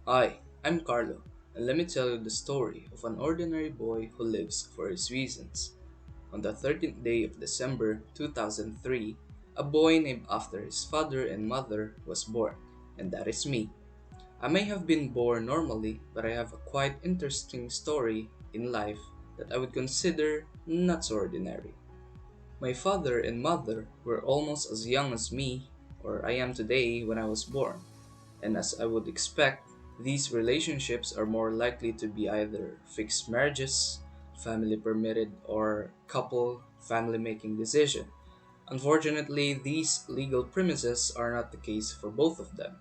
Hi, I'm Carlo, and let me tell you the story of an ordinary boy who lives for his reasons. On the 13th day of December 2003, a boy named after his father and mother was born, and that is me. I may have been born normally, but I have a quite interesting story in life that I would consider not so ordinary. My father and mother were almost as young as me, or I am today when I was born. And as I would expect, these relationships are more likely to be either fixed marriages, family permitted, or couple family making decision. Unfortunately, these legal premises are not the case for both of them.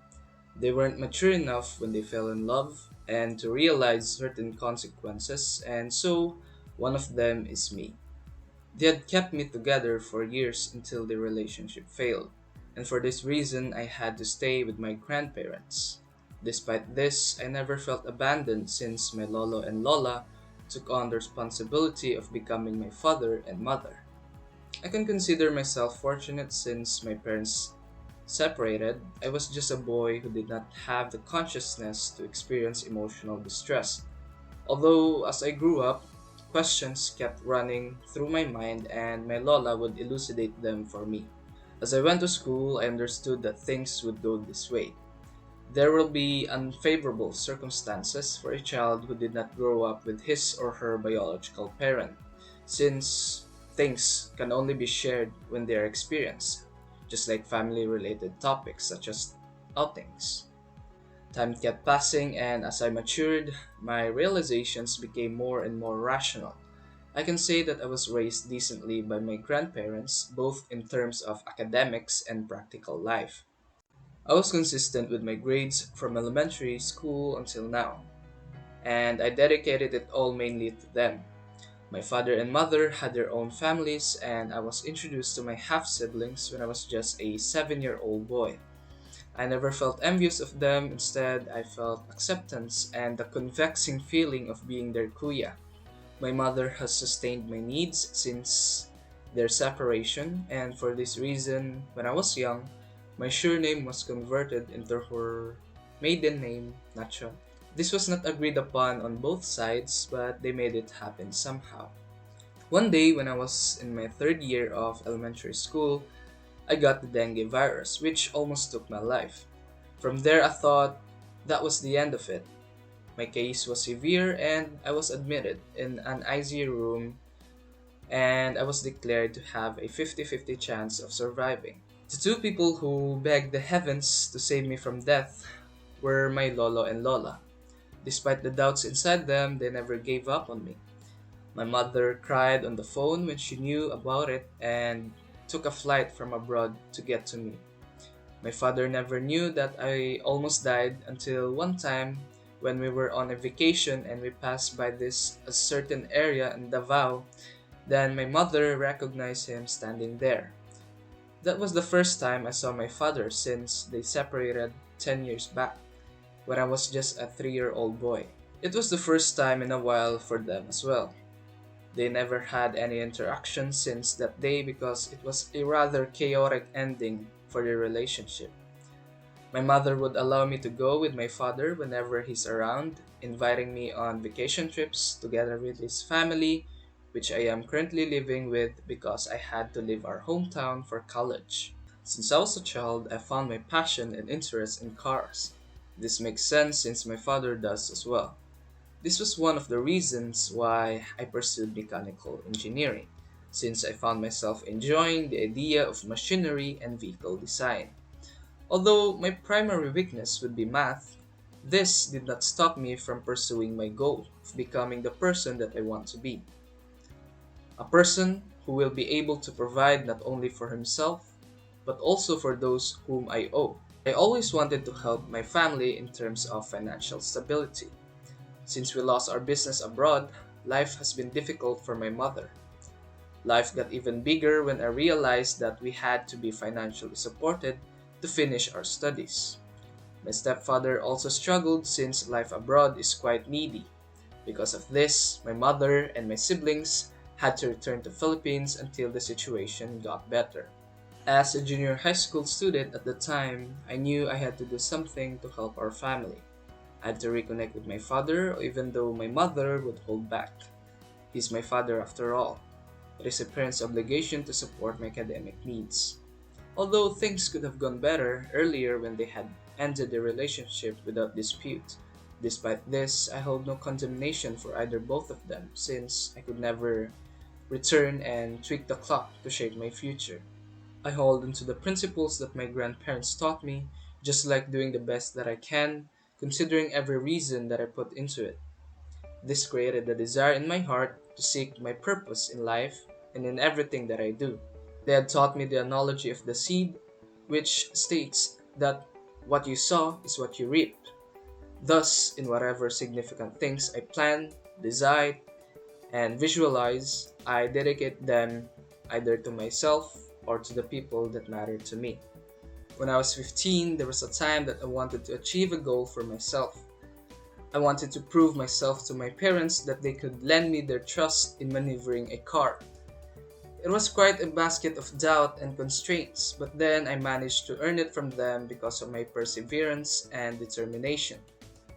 They weren't mature enough when they fell in love and to realize certain consequences, and so one of them is me. They had kept me together for years until the relationship failed, and for this reason I had to stay with my grandparents. Despite this, I never felt abandoned since my lolo and lola took on the responsibility of becoming my father and mother. I can consider myself fortunate since my parents separated. I was just a boy who did not have the consciousness to experience emotional distress. Although, as I grew up, questions kept running through my mind and my Lola would elucidate them for me. As I went to school, I understood that things would go this way. There will be unfavorable circumstances for a child who did not grow up with his or her biological parent, since things can only be shared when they are experienced, just like family related topics such as outings. Time kept passing, and as I matured, my realizations became more and more rational. I can say that I was raised decently by my grandparents, both in terms of academics and practical life. I was consistent with my grades from elementary school until now, and I dedicated it all mainly to them. My father and mother had their own families, and I was introduced to my half siblings when I was just a 7-year-old boy. I never felt envious of them, instead, I felt acceptance and the convexing feeling of being their kuya. My mother has sustained my needs since their separation, and for this reason, when I was young, my surname was converted into her maiden name, Nacho. This was not agreed upon on both sides, but they made it happen somehow. One day, when I was in my third year of elementary school, I got the dengue virus, which almost took my life. From there, I thought that was the end of it. My case was severe, and I was admitted in an ICU room, and I was declared to have a 50-50 chance of surviving. The two people who begged the heavens to save me from death were my lolo and lola. Despite the doubts inside them, they never gave up on me. My mother cried on the phone when she knew about it and took a flight from abroad to get to me. My father never knew that I almost died until one time when we were on a vacation and we passed by this a certain area in Davao. Then my mother recognized him standing there. That was the first time I saw my father since they separated 10 years back, when I was just a 3-year-old boy. It was the first time in a while for them as well. They never had any interaction since that day because it was a rather chaotic ending for their relationship. My mother would allow me to go with my father whenever he's around, inviting me on vacation trips together with his family, which I am currently living with because I had to leave our hometown for college. Since I was a child, I found my passion and interest in cars. This makes sense since my father does as well. This was one of the reasons why I pursued mechanical engineering, since I found myself enjoying the idea of machinery and vehicle design. Although my primary weakness would be math, this did not stop me from pursuing my goal of becoming the person that I want to be. A person who will be able to provide not only for himself, but also for those whom I owe. I always wanted to help my family in terms of financial stability. Since we lost our business abroad, life has been difficult for my mother. Life got even bigger when I realized that we had to be financially supported to finish our studies. My stepfather also struggled since life abroad is quite needy. Because of this, my mother and my siblings had to return to Philippines until the situation got better. As a junior high school student at the time, I knew I had to do something to help our family. I had to reconnect with my father, even though my mother would hold back. He's my father after all. It is a parent's obligation to support my academic needs. Although things could have gone better earlier when they had ended the relationship without dispute. Despite this, I hold no condemnation for either both of them, since I could never return and tweak the clock to shape my future. I hold onto the principles that my grandparents taught me, just like doing the best that I can, considering every reason that I put into it. This created the desire in my heart to seek my purpose in life and in everything that I do. They had taught me the analogy of the seed, which states that what you sow is what you reap. Thus, in whatever significant things I plan, decide, and visualize, I dedicate them either to myself or to the people that matter to me. When I was 15, there was a time that I wanted to achieve a goal for myself. I wanted to prove myself to my parents that they could lend me their trust in maneuvering a car. It was quite a basket of doubt and constraints, but then I managed to earn it from them because of my perseverance and determination.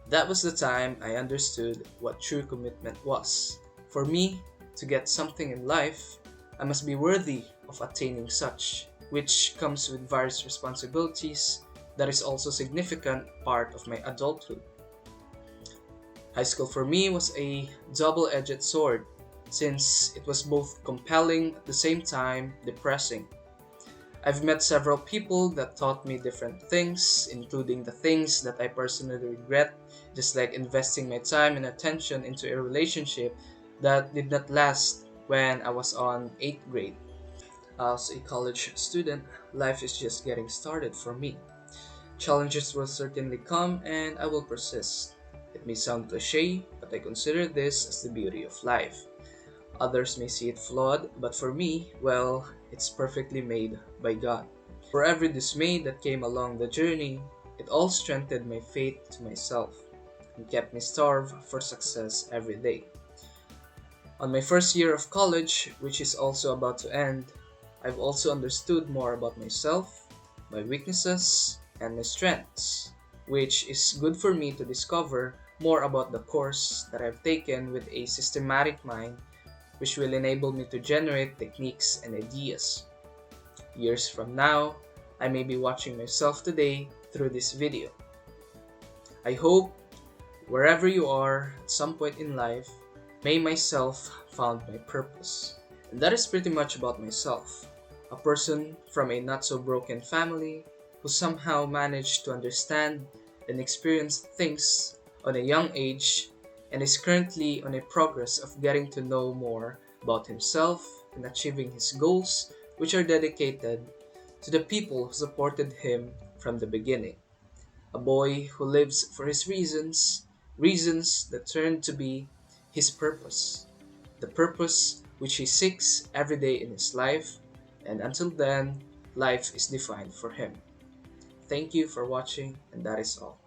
That was the time I understood what true commitment was. For me, to get something in life, I must be worthy of attaining such, which comes with various responsibilities that is also a significant part of my adulthood. High school for me was a double-edged sword since it was both compelling at the same time depressing. I've met several people that taught me different things, including the things that I personally regret, just like investing my time and attention into a relationship that did not last when I was on 8th grade. As a college student, life is just getting started for me. Challenges will certainly come and I will persist. It may sound cliche, but I consider this as the beauty of life. Others may see it flawed, but for me, well, it's perfectly made by God. For every dismay that came along the journey, it all strengthened my faith to myself and kept me starved for success every day. On my first year of college, which is also about to end, I've also understood more about myself, my weaknesses, and my strengths, which is good for me to discover more about the course that I've taken with a systematic mind, which will enable me to generate techniques and ideas. Years from now, I may be watching myself today through this video. I hope, wherever you are at some point in life, may myself found my purpose. And that is pretty much about myself. A person from a not so broken family who somehow managed to understand and experience things on a young age and is currently on a progress of getting to know more about himself and achieving his goals, which are dedicated to the people who supported him from the beginning. A boy who lives for his reasons, reasons that turn to be his purpose, the purpose which he seeks every day in his life, and until then, life is defined for him. Thank you for watching, and that is all.